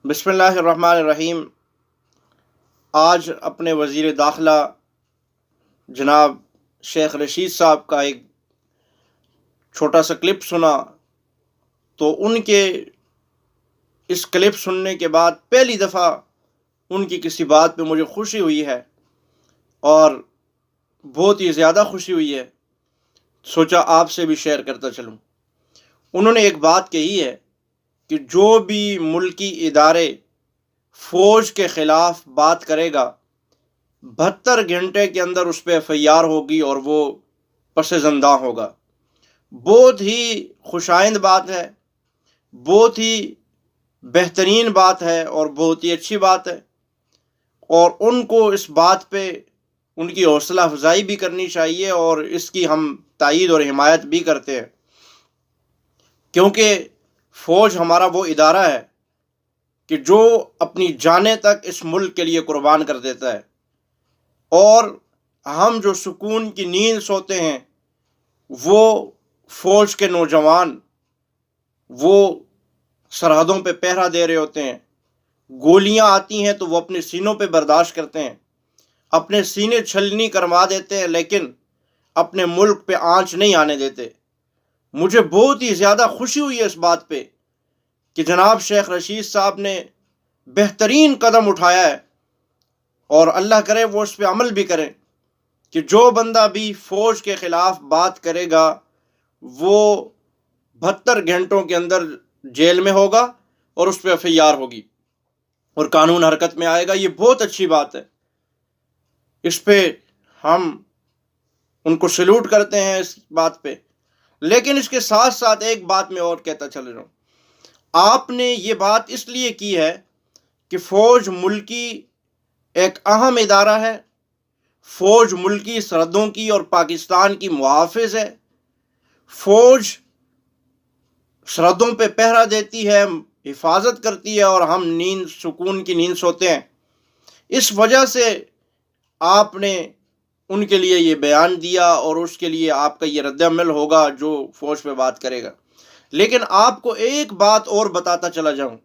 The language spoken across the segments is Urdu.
بسم اللہ الرحمن الرحیم۔ آج اپنے وزیر داخلہ جناب شیخ رشید صاحب کا ایک چھوٹا سا کلپ سنا، تو ان کے اس کلپ سننے کے بعد پہلی دفعہ ان کی کسی بات پہ مجھے خوشی ہوئی ہے، اور بہت ہی زیادہ خوشی ہوئی ہے۔ سوچا آپ سے بھی شیئر کرتا چلوں۔ انہوں نے ایک بات کہی ہے کہ جو بھی ملکی ادارے فوج کے خلاف بات کرے گا 72 گھنٹے کے اندر اس پہ FIR ہوگی اور وہ پس زنداں ہوگا۔ بہت ہی خوشائند بات ہے، بہت ہی بہترین بات ہے اور بہت ہی اچھی بات ہے، اور ان کو اس بات پہ ان کی حوصلہ افزائی بھی کرنی چاہیے، اور اس کی ہم تائید اور حمایت بھی کرتے ہیں، کیونکہ فوج ہمارا وہ ادارہ ہے کہ جو اپنی جانیں تک اس ملک کے لیے قربان کر دیتا ہے، اور ہم جو سکون کی نیند سوتے ہیں وہ فوج کے نوجوان وہ سرحدوں پہ پہرا دے رہے ہوتے ہیں۔ گولیاں آتی ہیں تو وہ اپنے سینوں پہ برداشت کرتے ہیں، اپنے سینے چھلنی کروا دیتے ہیں، لیکن اپنے ملک پہ آنچ نہیں آنے دیتے۔ مجھے بہت ہی زیادہ خوشی ہوئی ہے اس بات پہ کہ جناب شیخ رشید صاحب نے بہترین قدم اٹھایا ہے، اور اللہ کرے وہ اس پہ عمل بھی کریں کہ جو بندہ بھی فوج کے خلاف بات کرے گا وہ 72 گھنٹوں کے اندر جیل میں ہوگا اور اس پہ FIR ہوگی اور قانون حرکت میں آئے گا۔ یہ بہت اچھی بات ہے، اس پہ ہم ان کو سلوٹ کرتے ہیں اس بات پہ۔ لیکن اس کے ساتھ ساتھ ایک بات میں اور کہتا چل رہا ہوں، آپ نے یہ بات اس لیے کی ہے کہ فوج ملکی ایک اہم ادارہ ہے، فوج ملکی سرحدوں کی اور پاکستان کی محافظ ہے، فوج سرحدوں پہ پہرا دیتی ہے، حفاظت کرتی ہے، اور ہم سکون کی نیند سوتے ہیں۔ اس وجہ سے آپ نے ان کے لیے یہ بیان دیا، اور اس کے لیے آپ کا یہ رد عمل ہوگا جو فوج پہ بات کرے گا۔ لیکن آپ کو ایک بات اور بتاتا چلا جاؤں،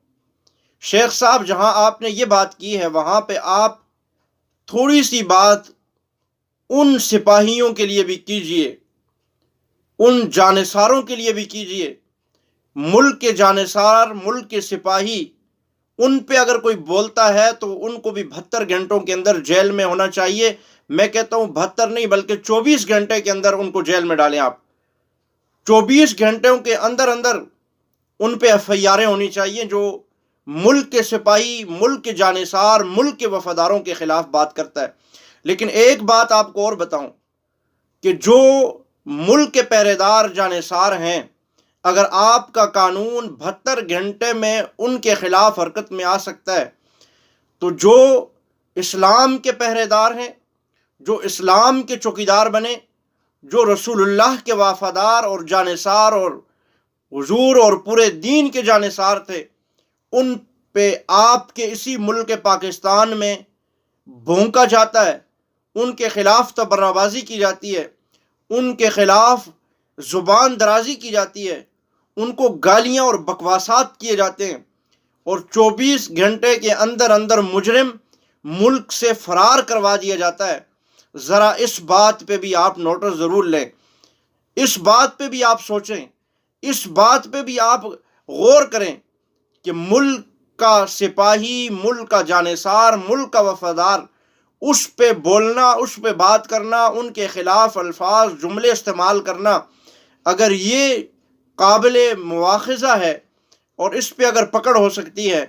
شیخ صاحب جہاں آپ نے یہ بات کی ہے وہاں پہ آپ تھوڑی سی بات ان سپاہیوں کے لیے بھی کیجئے، ان جانثاروں کے لیے بھی کیجئے۔ ملک کے جانثار، ملک کے سپاہی، ان پہ اگر کوئی بولتا ہے تو ان کو بھی 72 گھنٹوں کے اندر جیل میں ہونا چاہیے۔ میں کہتا ہوں 72 نہیں بلکہ 24 گھنٹے کے اندر ان کو جیل میں ڈالیں آپ۔ 24 گھنٹوں کے اندر اندر ان پہ FIR ہونی چاہیے جو ملک کے سپاہی، ملک کے جانثار، ملک کے وفاداروں کے خلاف بات کرتا ہے۔ لیکن ایک بات آپ کو اور بتاؤں کہ جو ملک کے پہرے دار جانثار ہیں، اگر آپ کا قانون 72 گھنٹے میں ان کے خلاف حرکت میں آ سکتا ہے، تو جو اسلام کے پہرے دار ہیں، جو اسلام کے چوکیدار بنے، جو رسول اللہ کے وفادار اور جانثار اور حضور اور پورے دین کے جانثار تھے، ان پہ آپ کے اسی ملک پاکستان میں بھونکا جاتا ہے، ان کے خلاف تبرہ بازی کی جاتی ہے، ان کے خلاف زبان درازی کی جاتی ہے، ان کو گالیاں اور بکواسات کیے جاتے ہیں، اور 24 گھنٹے کے اندر اندر مجرم ملک سے فرار کروا دیا جاتا ہے۔ ذرا اس بات پہ بھی آپ نوٹس ضرور لیں، اس بات پہ بھی آپ سوچیں، اس بات پہ بھی آپ غور کریں کہ ملک کا سپاہی، ملک کا جانثار، ملک کا وفادار، اس پہ بولنا، اس پہ بات کرنا، ان کے خلاف الفاظ، جملے استعمال کرنا، اگر یہ قابل مواخذہ ہے اور اس پہ اگر پکڑ ہو سکتی ہے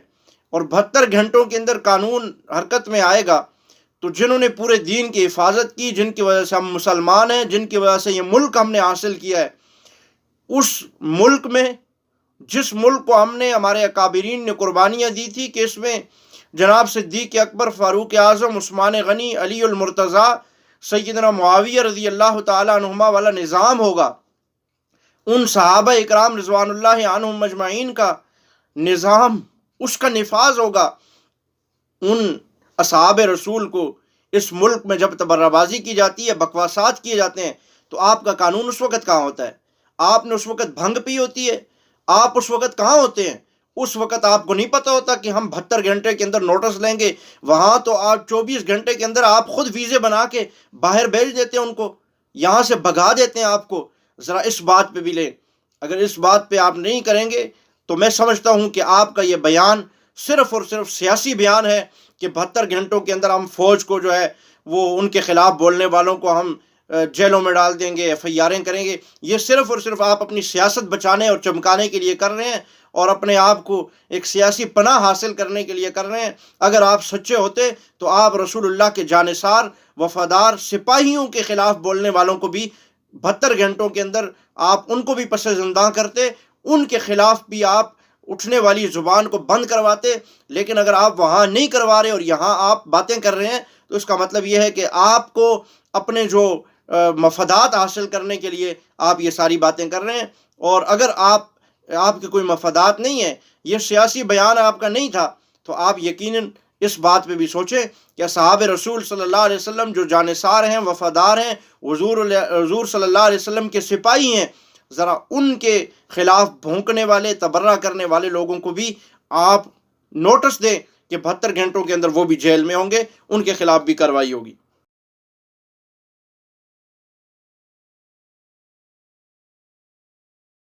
اور 72 گھنٹوں کے اندر قانون حرکت میں آئے گا، تو جنہوں نے پورے دین کی حفاظت کی، جن کی وجہ سے ہم مسلمان ہیں، جن کی وجہ سے یہ ملک ہم نے حاصل کیا ہے، اس ملک میں، جس ملک کو ہم نے، ہمارے اکابرین نے قربانیاں دی تھی کہ اس میں جناب صدیق اکبر، فاروق اعظم، عثمان غنی، علی المرتضیٰ، سیدنا معاویہ رضی اللہ تعالیٰ عنہما والا نظام ہوگا، ان صحابہ اکرام رضوان اللہ عنہم مجمعین کا نظام، اس کا نفاذ ہوگا۔ ان اصحاب رسول کو اس ملک میں جب تبرہ بازی کی جاتی ہے، بکواسات کیے جاتے ہیں، تو آپ کا قانون اس وقت کہاں ہوتا ہے؟ آپ نے اس وقت بھنگ پی ہوتی ہے؟ آپ اس وقت کہاں ہوتے ہیں؟ اس وقت آپ کو نہیں پتہ ہوتا کہ ہم 72 گھنٹے کے اندر نوٹس لیں گے، وہاں تو آپ 24 گھنٹے کے اندر آپ خود ویزے بنا کے باہر بھیج دیتے ہیں ان کو، یہاں سے بھگا دیتے ہیں آپ کو۔ ذرا اس بات پہ بھی لیں، اگر اس بات پہ آپ نہیں کریں گے تو میں سمجھتا ہوں کہ آپ کا یہ بیان صرف اور صرف سیاسی بیان ہے کہ 72 گھنٹوں کے اندر ہم فوج کو جو ہے وہ ان کے خلاف بولنے والوں کو ہم جیلوں میں ڈال دیں گے، ایف آئی آریں کریں گے۔ یہ صرف اور صرف آپ اپنی سیاست بچانے اور چمکانے کے لیے کر رہے ہیں اور اپنے آپ کو ایک سیاسی پناہ حاصل کرنے کے لیے کر رہے ہیں۔ اگر آپ سچے ہوتے تو آپ رسول اللہ کے جانثار وفادار سپاہیوں کے خلاف بولنے والوں کو بھی 72 گھنٹوں کے اندر آپ ان کو بھی پس زندہ کرتے، ان کے خلاف بھی آپ اٹھنے والی زبان کو بند کرواتے۔ لیکن اگر آپ وہاں نہیں کروا رہے اور یہاں آپ باتیں کر رہے ہیں تو اس کا مطلب یہ ہے کہ آپ کو اپنے جو مفادات حاصل کرنے کے لیے آپ یہ ساری باتیں کر رہے ہیں۔ اور اگر آپ کے کوئی مفادات نہیں ہے، یہ سیاسی بیان آپ کا نہیں تھا، تو آپ یقیناً اس بات پہ بھی سوچیں کہ صحابہ رسول صلی اللہ علیہ وسلم جو جانثار ہیں، وفادار ہیں، حضور صلی اللہ علیہ وسلم کے سپاہی ہیں، ذرا ان کے خلاف بھونکنے والے، تبرہ کرنے والے لوگوں کو بھی آپ نوٹس دیں کہ 72 گھنٹوں کے اندر وہ بھی جیل میں ہوں گے، ان کے خلاف بھی کارروائی ہوگی۔